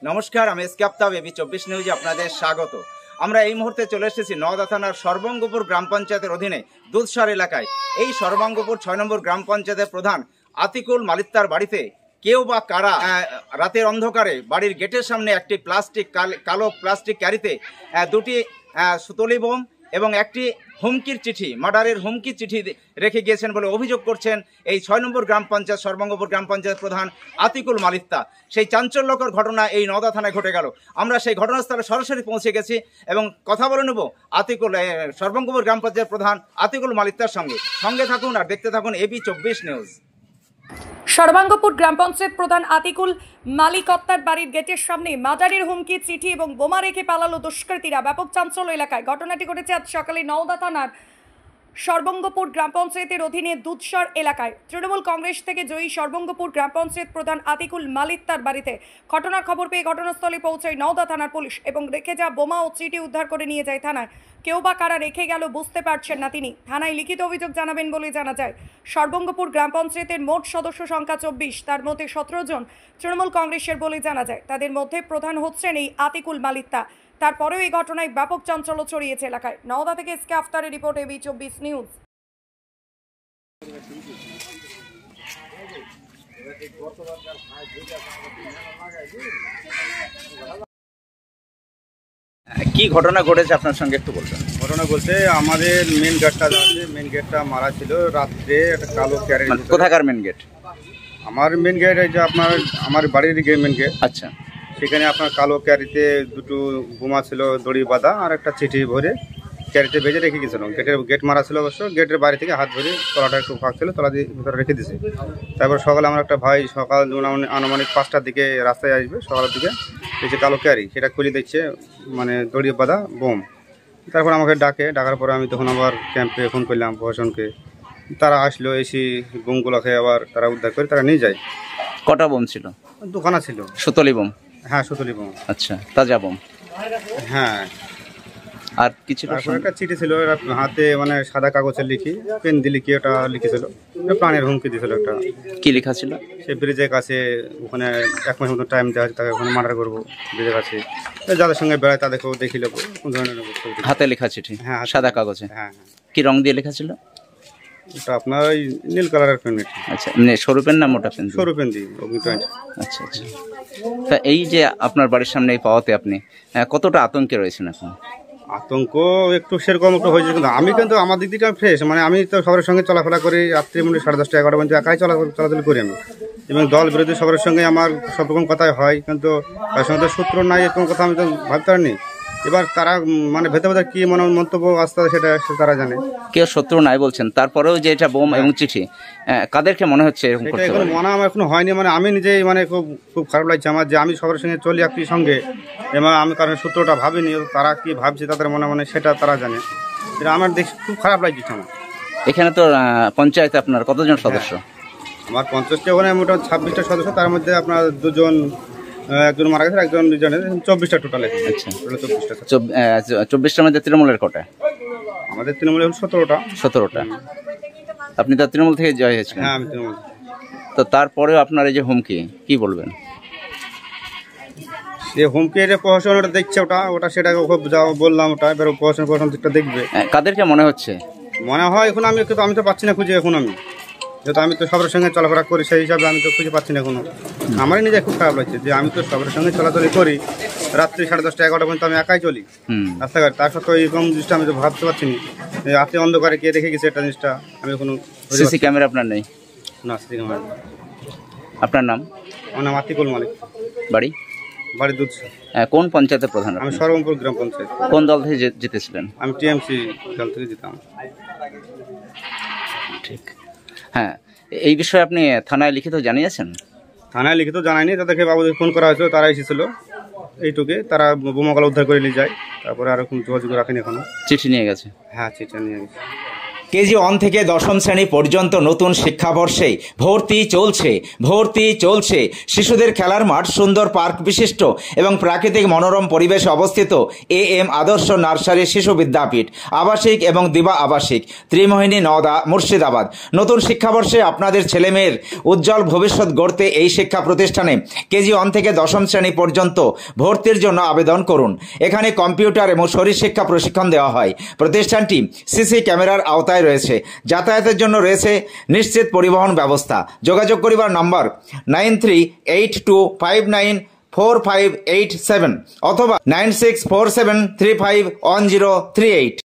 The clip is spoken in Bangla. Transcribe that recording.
নমস্কার, আমি এসকে আফতাব, এবি 24 নিউজে আপনাদের স্বাগত। আমরা এই মুহূর্তে চলে এসেছি নওদা থানার সর্বঙ্গপুর গ্রাম পঞ্চায়েতের অধীনে দুধসার এলাকায়। এই সর্বঙ্গপুর 6 নম্বর গ্রাম পঞ্চায়েতের প্রধান আতিকুল মালিত্তার বাড়িতে কেউ বা কারা রাতের অন্ধকারে বাড়ির গেটের সামনে একটি কালো প্লাস্টিক ক্যারিতে দুটি সুতলি বোম এবং একটি হুমকির চিঠি, মার্ডারের হুমকির চিঠি রেখে গিয়েছেন বলে অভিযোগ করছেন এই 6 নম্বর গ্রাম পঞ্চায়েত সর্বঙ্গপুর গ্রাম পঞ্চায়েত প্রধান আতিকুল মালিত্তা। সেই চাঞ্চল্যকর ঘটনা এই নওদা থানায় ঘটে গেল। আমরা সেই ঘটনাস্থলে সরাসরি পৌঁছে গেছি এবং কথা বলে নেব সর্বঙ্গপুর গ্রাম পঞ্চায়েত প্রধান আতিকুল মালিত্তার সঙ্গে থাকুন আর দেখতে থাকুন এবি 24 নিউজ। সর্বাঙ্গপুর গ্রাম পঞ্চায়েত প্রধান আতিকুল মালিকত্তার বাড়ির গেটের সামনে মার্ডারের হুমকি, চিঠি এবং বোমা রেখে পালালো দুষ্কৃতীরা। ব্যাপক চাঞ্চল্য এলাকায়। ঘটনাটি ঘটেছে আজ সকালে নওদা থানার সর্বঙ্গপুর গ্রাম পঞ্চায়েতের অধীনে দুধসার এলাকায়। তৃণমূল কংগ্রেস থেকে জয়ী সর্বঙ্গপুর গ্রাম পঞ্চায়েত প্রধান আতিকুল মালিত্তার বাড়িতে ঘটনার খবর পেয়ে ঘটনাস্থলে পৌঁছায় নওদা থানার পুলিশ এবং রেখে যাওয়া বোমা ও চিঠি উদ্ধার করে নিয়ে যায় থানায়। কেউ বা কারা রেখে গেল বুঝতে পারছেন না তিনি। থানায় লিখিত অভিযোগ জানাবেন বলে জানা যায়। সর্বঙ্গপুর গ্রাম পঞ্চায়েতের মোট সদস্য সংখ্যা 24, তার মধ্যে 17 জন তৃণমূল কংগ্রেসের বলে জানা যায়। তাদের মধ্যে প্রধান হচ্ছেন এই আতিকুল মালিত্তা। তারপরেও এই ঘটনায় ব্যাপক চাঞ্চল্য ছড়িয়েছে এলাকায়। নওদা থেকে এসকে আফতারের রিপোর্ট, এবি 24 নিউজ। কি ঘটনা ঘটেছে আপনার সঙ্গে একটু বলবেন? ঘটনা বলতে আমাদের মেন গেটটা আছে, মেন গেটটা মারা ছিল রাত্রে। একটা কালো ক্যারি। কোথাকার মেন গেট? আমার মেন গেট এই যে আমার বাড়ির মেন গেট। আচ্ছা। সেখানে আপনার কালো ক্যারিতে দুটো বোমা ছিল, দড়ি বাঁধা, আর একটা চিঠি ভরে ক্যারিতে ভেজে রেখে গেছিল। গেট মারা ছিল অবশ্য। গেটের বাইরে থেকে হাত ধরে তলাটা একটু ফাঁক ছিল, তলা দিয়ে ভিতরে রেখে দিয়েছে। তারপর সকালে আমার একটা ভাই সকাল আনুমানিক 5টার দিকে রাস্তায় আসবে, সকালের দিকে এই যে কালো ক্যারি সেটা খুলে দিচ্ছে, মানে দড়ি বাঁধা বোম। তারপর আমাকে ডাকার পরে আমি তখন আবার ক্যাম্পে ফোন করলাম প্রশাসনকে। তারা আসলো, এসে বোমগুলোকে আবার তারা উদ্ধার করে তারা নিয়ে যায়। কটা বোম ছিল? দুখানা ছিল। সুতলি বোম? হ্যাঁ, সুতলি বোম। আচ্ছা, তাজা বোম? হ্যাঁ। আর কিছু? তারপর একটা চিঠি ছিল হাতে, মানে সাদা কাগজে লিখি, পেন দিয়ে লিখি, ওটা লিখেছিল প্রাণের হুমকি দিয়েছিল। একটা কি লেখা ছিল? সে ব্রিজের কাছে, ওখানে 1 মাস মতো টাইম দেওয়া আছে, তাকে ওখানে মার্ডার করবো ব্রিজের কাছে। যাদের সঙ্গে বেড়ায় তাদেরকেও দেখিল কোন ধরনের হাতে লেখা চিঠি? হ্যাঁ, সাদা কাগজে। হ্যাঁ। কি রং দিয়ে লেখা ছিল? ওটা আপনার ওই নীল কালারের পেন। আচ্ছা, এমনি সরু পেন না মোটা পেন? সরু পেন দিয়ে। আচ্ছা আচ্ছা। তা এই যে আপনার বাড়ির সামনে এই পাওয়াতে আপনি কতটা আতঙ্কে রয়েছেন এখন? আতঙ্ক একটু সেরকম একটু হয়েছে, কিন্তু আমি কিন্তু আমার দিক থেকে ফ্রেশ। মানে আমি তো সবার সঙ্গে চলাফেরা করি, রাত্রি 10:30 11টা পর্যন্ত একাই চলাচল করি আমি। এবং দল বিরোধী সবার সঙ্গে আমার সব রকম কথাই হয়, কিন্তু তার সঙ্গে তো সূত্র নাই, এরকম কথা আমি তো ভাবতে পারিনি। এবার তারা মানে ভেতরে কি মন্তব্য আসতে সেটা তারা জানে। কেউ শত্রু নাই বলছেন, তারপরেও যে এটা বোম এবং চিঠি, কাদেরকে মনে হচ্ছে এরকম করতে পারে? মনে আমার এখনো হয়নি। মানে আমি নিজেই মানে খুব খারাপ লাগছে আমার, যে আমি সবার সঙ্গে চলি একই সঙ্গে, এবং আমি কারণ সূত্রটা ভাবিনি। তারা কি ভাবছে তাদের মনে সেটা তারা জানে। এটা আমার দেখ খুব খারাপ লাগছে আমার। এখানে তো পঞ্চায়েতে আপনার কতজন সদস্য? আমার 50টা, ওখানে মোটামুটি 26টা সদস্য। তার মধ্যে আপনার একজন মারা গেছে, একজন 24টা টোটাল। আচ্ছা, 24টার মধ্যে তৃণমূলের কটা? আমাদের তৃণমূলের 17টা। 17টা। আপনি তো তৃণমূল থেকে জয় হয়েছেন? হ্যাঁ, আমি তৃণমূল। তো তারপরেও আপনার এই যে হুমকি, কি বলবেন? সে হুমকি এটা প্রশাসন ওটা দেখছে, ওটা সেটাকে বললাম। ওটা এবার প্রশাসন দিকটা দেখবে। কাদেরকে মনে হচ্ছে? মনে হয় এখন আমি তো পাচ্ছি না খুঁজে। এখন যেহেতু আমি তো সবার সঙ্গে চলাফেরা করি, সেই হিসাবে আমি তো খুঁজে পাচ্ছি না এখনো। আমারই নিজে খুব খারাপ লাগছে যে আমি তো সবার সঙ্গে চলাচলি করি, রাত্রি 10:30 11টা পর্যন্ত আমি একাই চলি রাস্তাঘাট। তার সত্ত্বেও এরকম জিনিসটা আমি তো ভাবতে পারছি না। রাত্রে অন্ধকারে কে রেখে গেছে এটা জিনিসটা আমি এখনো। সিসি ক্যামেরা আপনার নেই? না, সিসি ক্যামেরা। আপনার নাম? আমার নাম আতিকুল মালিক। বাড়ি দুধ। কোন পঞ্চায়েতের প্রধান? আমি সর্বঙ্গপুর গ্রাম পঞ্চায়েত। কোন দল থেকে জিতেছিলেন? আমি টিএমসি দল থেকে জিতাম। ঠিক। হ্যাঁ, এই বিষয়ে আপনি থানায় লিখিত জানিয়েছেন? থানায় লিখিত জানায়নি, তাদেরকে বাবুদের ফোন করা হয়েছিল, তারা এসেছিল এইটুকে। তারা বোমাগুলো উদ্ধার করে নিয়ে যায়, তারপরে আর কোনো যোগাযোগ রাখেনি এখনো। চিঠি নিয়ে গেছে? হ্যাঁ, চিঠি নিয়ে গেছে। কেজি 1 থেকে দশম শ্রেণী পর্যন্ত নতুন শিক্ষাবর্ষে ভর্তি চলছে। শিশুদের খেলার মাঠ, সুন্দর পার্ক বিশিষ্ট এবং প্রাকৃতিক মনোরম পরিবেশে অবস্থিত AM আদর্শ নার্সারি শিশু বিদ্যাপীঠ, আবাসিক এবং দিবা আবাসিক, ত্রিমোহিনী, নওদা, মুর্শিদাবাদ। নতুন শিক্ষাবর্ষে আপনাদের ছেলেমেয়ের উজ্জ্বল ভবিষ্যৎ গড়তে এই শিক্ষা প্রতিষ্ঠানে কেজি 1 থেকে দশম শ্রেণী পর্যন্ত ভর্তির জন্য আবেদন করুন। এখানে কম্পিউটার এবং শরীরশিক্ষা প্রশিক্ষণ দেওয়া হয়। প্রতিষ্ঠানটি সিসি ক্যামেরার আওতায় রয়েছে। যাতায়াতের জন্য রয়েছে নিশ্চিত পরিবহন ব্যবস্থা। যোগাযোগ করিবার নম্বর 9382594587 অথবা 9647351038।